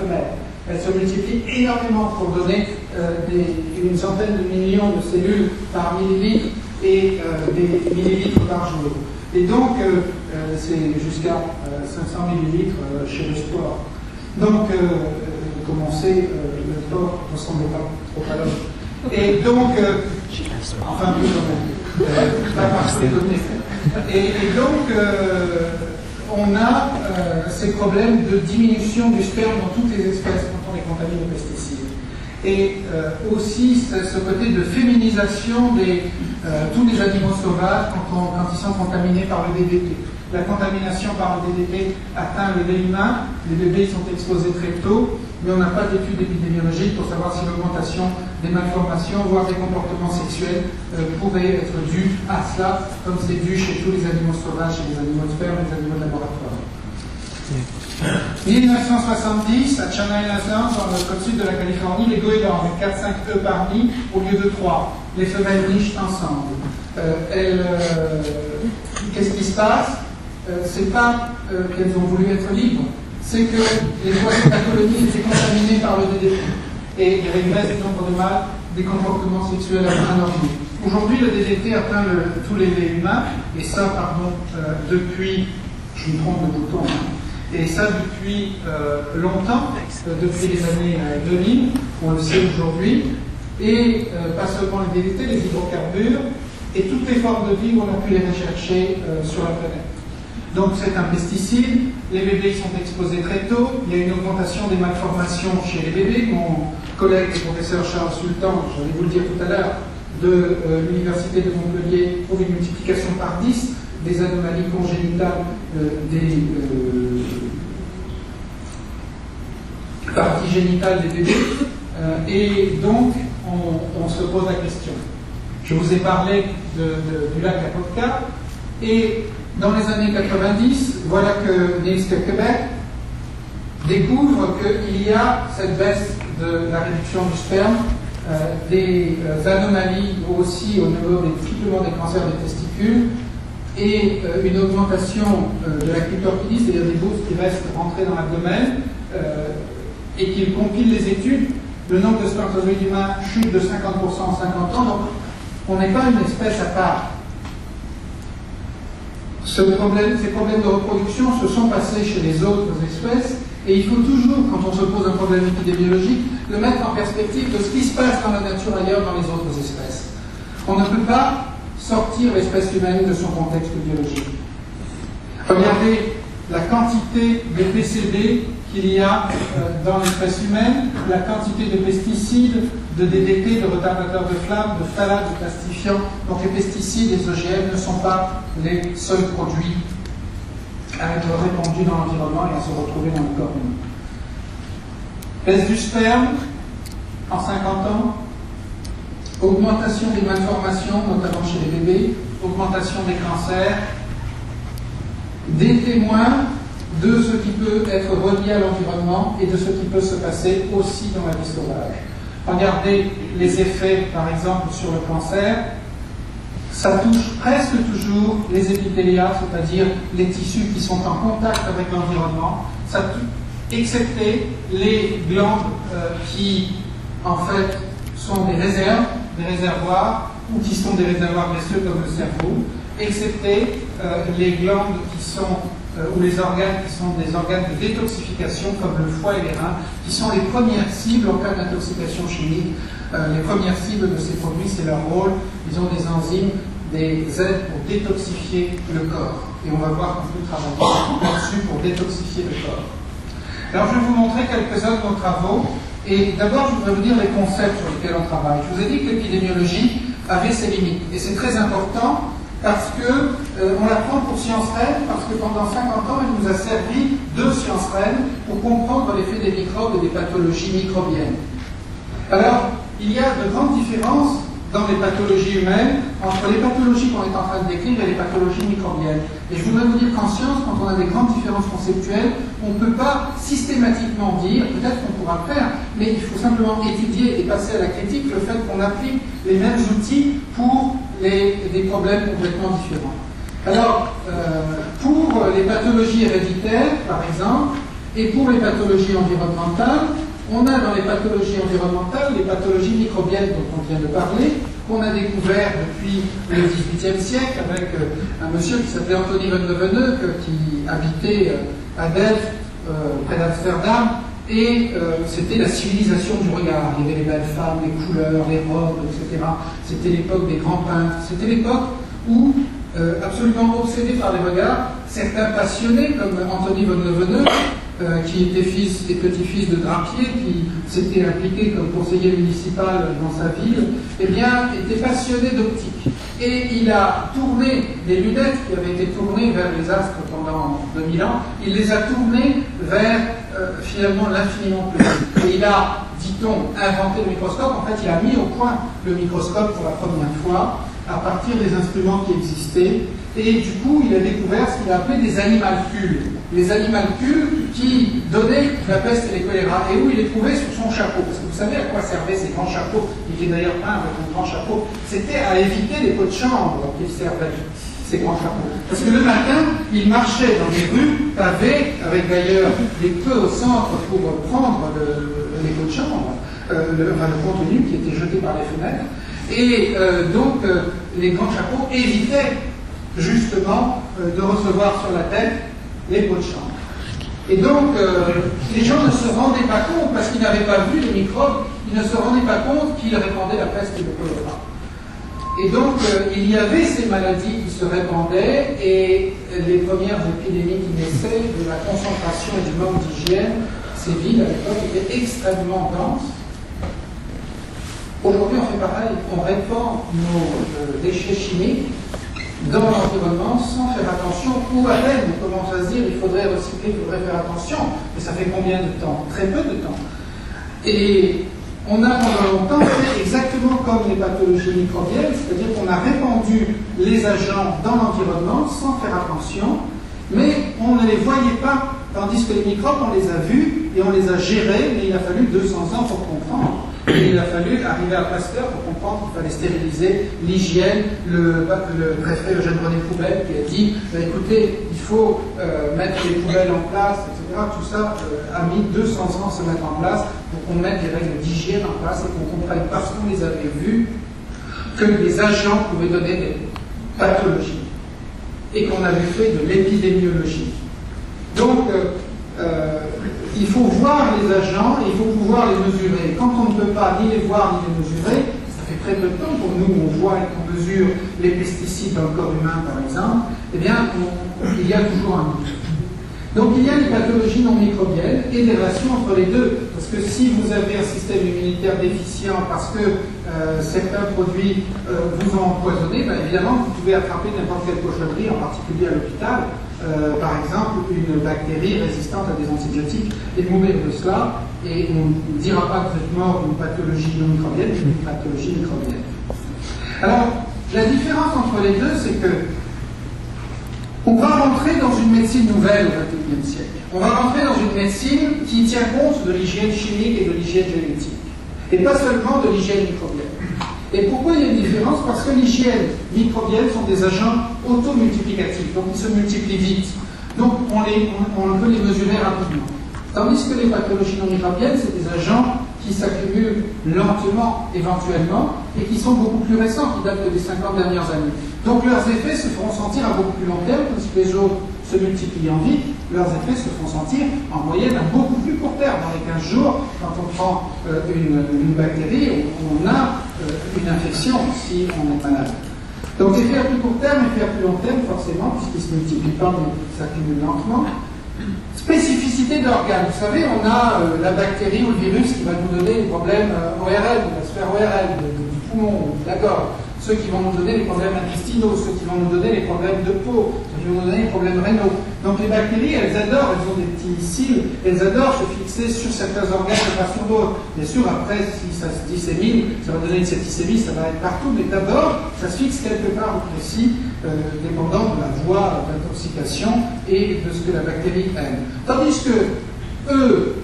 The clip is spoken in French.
femelle. Elle se multiplie énormément pour donner une centaine de millions de cellules par millilitre et des millilitres par jour. Et donc, c'est jusqu'à 500 millilitres chez le sport. Donc, comme on sait, le porc ne ressemble pas trop à l'homme. Et donc, enfin, plus quand même, pas par ces données. Et donc, on a ces problèmes de diminution du sperme dans toutes les espèces quand on est contaminé aux pesticides. Et aussi ce côté de féminisation de tous les animaux sauvages quand ils sont contaminés par le DDT. La contamination par le DDT atteint le bébé humain, les bébés sont exposés très tôt, mais on n'a pas d'études épidémiologiques pour savoir si l'augmentation des malformations, voire des comportements sexuels, pourrait être due à cela, comme c'est dû chez tous les animaux sauvages, chez les animaux de ferme et les animaux de laboratoire. 1970, à Channel Islands, dans le côte sud de la Californie, les goélands avec 4-5 œufs par nid au lieu de 3. Les femelles nichent ensemble. Qu'est-ce qui se passe? C'est pas qu'elles ont voulu être libres, c'est que les oiseaux de la colonie étaient contaminés par le DDT. Et il régresse le nombre de mâles des comportements sexuels anormaux. Aujourd'hui, le DDT atteint tous les humains, et ça, depuis, je me trompe de bouton, et ça depuis longtemps, depuis les années 2000, on le sait aujourd'hui, et pas seulement le DDT, les hydrocarbures, et toutes les formes de vie, on a pu les rechercher sur la planète. Donc c'est un pesticide, les bébés sont exposés très tôt, il y a une augmentation des malformations chez les bébés. Mon collègue, le professeur Charles Sultan, je vais vous le dire tout à l'heure, de l'Université de Montpellier, trouve une multiplication par 10 des anomalies congénitales des parties génitales des bébés. Et donc, on se pose la question. Je vous ai parlé du lac Apopka, et dans les années 90, voilà que Niels Québec découvre qu'il y a cette baisse de la réduction du sperme, des anomalies aussi au niveau des triplements des cancers des testicules, et une augmentation de la clitorpidie, c'est-à-dire des bouches qui restent rentrées dans l'abdomen, et qu'il compile les études. Le nombre de spermatozoïdes humains chute de 50% en 50 ans, donc on n'est pas une espèce à part. Ces problèmes de reproduction se sont passés chez les autres espèces, et il faut toujours, quand on se pose un problème épidémiologique, le mettre en perspective de ce qui se passe dans la nature ailleurs dans les autres espèces. On ne peut pas sortir l'espèce humaine de son contexte biologique. Regardez la quantité de PCB qu'il y a dans l'espèce humaine, la quantité de pesticides, de DDT, de retardateurs de flamme, de phtalates, de plastifiants. Donc les pesticides, les OGM ne sont pas les seuls produits à être répandus dans l'environnement et à se retrouver dans le corps humain. Baisse du sperme en 50 ans, augmentation des malformations, notamment chez les bébés, augmentation des cancers, des témoins de ce qui peut être relié à l'environnement et de ce qui peut se passer aussi dans la vie sauvage. Regardez les effets, par exemple, sur le cancer. Ça touche presque toujours les épithélias, c'est-à-dire les tissus qui sont en contact avec l'environnement, excepté les glandes qui, en fait, sont des réserves, des réservoirs, ou qui sont des réservoirs graisseux comme le cerveau, excepté les glandes qui sont ou les organes qui sont des organes de détoxification comme le foie et les reins, qui sont les premières cibles en cas d'intoxication chimique. Les premières cibles de ces produits, c'est leur rôle. Ils ont des enzymes, des aides pour détoxifier le corps. Et on va voir qu'on peut travailler là-dessus pour détoxifier le corps. Alors je vais vous montrer quelques-uns de nos travaux. Et d'abord, je voudrais vous dire les concepts sur lesquels on travaille. Je vous ai dit que l'épidémiologie avait ses limites. Et c'est très important parce qu'on la prend pour science reine, parce que pendant 50 ans, elle nous a servi de science reine pour comprendre l'effet des microbes et des pathologies microbiennes. Alors, il y a de grandes différences dans les pathologies humaines entre les pathologies qu'on est en train de décrire et les pathologies microbiennes. Et je voudrais vous dire qu'en science, quand on a des grandes différences conceptuelles, on ne peut pas systématiquement dire, peut-être qu'on pourra le faire, mais il faut simplement étudier et passer à la critique le fait qu'on applique les mêmes outils pour des problèmes complètement différents. Alors, pour les pathologies héréditaires, par exemple, Et pour les pathologies environnementales, on a dans les pathologies environnementales les pathologies microbiennes dont on vient de parler, qu'on a découvert depuis le XVIIIe siècle avec un monsieur qui s'appelait Anthony van Leeuwenhoek, qui habitait à Delft, près d'Amsterdam, et c'était la civilisation du regard. Il y avait les belles femmes, les couleurs, les robes, etc. C'était l'époque des grands peintres. C'était l'époque où, absolument obsédés par les regards, certains passionnés, comme Anthony van Leeuwenhoek, qui était fils et petit-fils de drapier, qui s'était impliqué comme conseiller municipal dans sa ville, eh bien, était passionné d'optique. Et il a tourné des lunettes qui avaient été tournées vers les astres pendant 2000 ans, il les a tournées vers, finalement, l'infiniment plus petit. Et il a, dit-on, inventé le microscope. En fait, il a mis au point le microscope pour la première fois, à partir des instruments qui existaient. Et du coup, il a découvert ce qu'il a appelé des animalcules. Les animalcules qui donnaient la peste et les choléra, et où il les trouvait sur son chapeau. Parce que vous savez à quoi servaient ces grands chapeaux? Il était d'ailleurs peint avec un grand chapeau. C'était à éviter les pots de chambre qu'ils servaient, ces grands chapeaux. Parce que le matin, il marchait dans les rues pavées, avec d'ailleurs des queues au centre pour prendre les pots de chambre, le contenu qui était jeté par les fenêtres. Et donc, les grands chapeaux évitaient justement de recevoir sur la tête les pots de chambre. Et donc, les gens ne se rendaient pas compte, parce qu'ils n'avaient pas vu les microbes, ils ne se rendaient pas compte qu'ils répandaient la peste et le choléra. Et donc, il y avait ces maladies qui se répandaient, et les premières épidémies qui naissaient de la concentration et du manque d'hygiène, ces villes à l'époque étaient extrêmement denses. Aujourd'hui, on fait pareil, on répand nos déchets chimiques dans l'environnement sans faire attention, ou à peine on commence à se dire il faudrait recycler, il faudrait faire attention, mais ça fait combien de temps? Très peu de temps. Et on a pendant longtemps fait exactement comme les pathologies microbiennes, c'est-à-dire qu'on a répandu les agents dans l'environnement sans faire attention, mais on ne les voyait pas, tandis que les microbes, on les a vus et on les a gérés, mais il a fallu 200 ans pour comprendre. Et il a fallu arriver à Pasteur pour comprendre qu'il fallait stériliser, l'hygiène, le préfet Eugène René Poubelle qui a dit écoutez, il faut mettre les poubelles en place, etc. Tout ça a mis 200 ans à se mettre en place pour qu'on mette des règles d'hygiène en place et qu'on comprenne, parce qu'on les avait vus, que les agents pouvaient donner des pathologies et qu'on avait fait de l'épidémiologie. Donc, il faut voir les agents et il faut pouvoir les mesurer. Quand on ne peut pas ni les voir ni les mesurer, ça fait très peu de temps pour nous, on voit et qu'on mesure les pesticides dans le corps humain, par exemple, eh bien, il y a toujours un doute. Donc il y a des pathologies non microbiennes et des relations entre les deux. Parce que si vous avez un système immunitaire déficient parce que certains produits vous ont empoisonné, ben évidemment vous pouvez attraper n'importe quelle cochonnerie, en particulier à l'hôpital, par exemple une bactérie résistante à des antibiotiques, et mourir de cela, et on ne dira pas que vous êtes mort d'une pathologie non microbienne, mais d'une pathologie microbienne. Alors, la différence entre les deux, c'est que on va rentrer dans une médecine nouvelle au XXIe siècle. On va rentrer dans une médecine qui tient compte de l'hygiène chimique et de l'hygiène génétique, et pas seulement de l'hygiène microbienne. Et pourquoi il y a une différence? Parce que l'hygiène microbienne sont des agents automultiplicatifs, donc ils se multiplient vite. Donc on peut les mesurer rapidement. Tandis que les pathologies non microbiennes, c'est des agents qui s'accumulent lentement, éventuellement, et qui sont beaucoup plus récents, qui datent des 50 dernières années. Donc leurs effets se feront sentir à beaucoup plus long terme, puisque les autres se multipliant vite, leurs effets se feront sentir en moyenne à beaucoup plus court terme. Dans les 15 jours, quand on prend une bactérie, on a une infection si on est malade. Donc effet à plus court terme, effet à plus long terme, forcément, puisqu'ils ne se multiplient pas, mais s'accumulent lentement. Spécificité d'organes. Vous savez, on a la bactérie ou le virus qui va nous donner des problèmes ORL, de la sphère ORL, du poumon, de la gorge. Ceux qui vont nous donner les problèmes intestinaux, ceux qui vont nous donner les problèmes de peau, ceux qui vont nous donner les problèmes rénaux. Donc les bactéries, elles adorent, elles ont des petits cils, elles adorent se fixer sur certains organes de façon ou d'autre. Bien sûr, après, si ça se dissémine, ça va donner une septicémie, ça va être partout, mais d'abord, ça se fixe quelque part au précis, dépendant de la voie d'intoxication et de ce que la bactérie aime. Tandis que eux,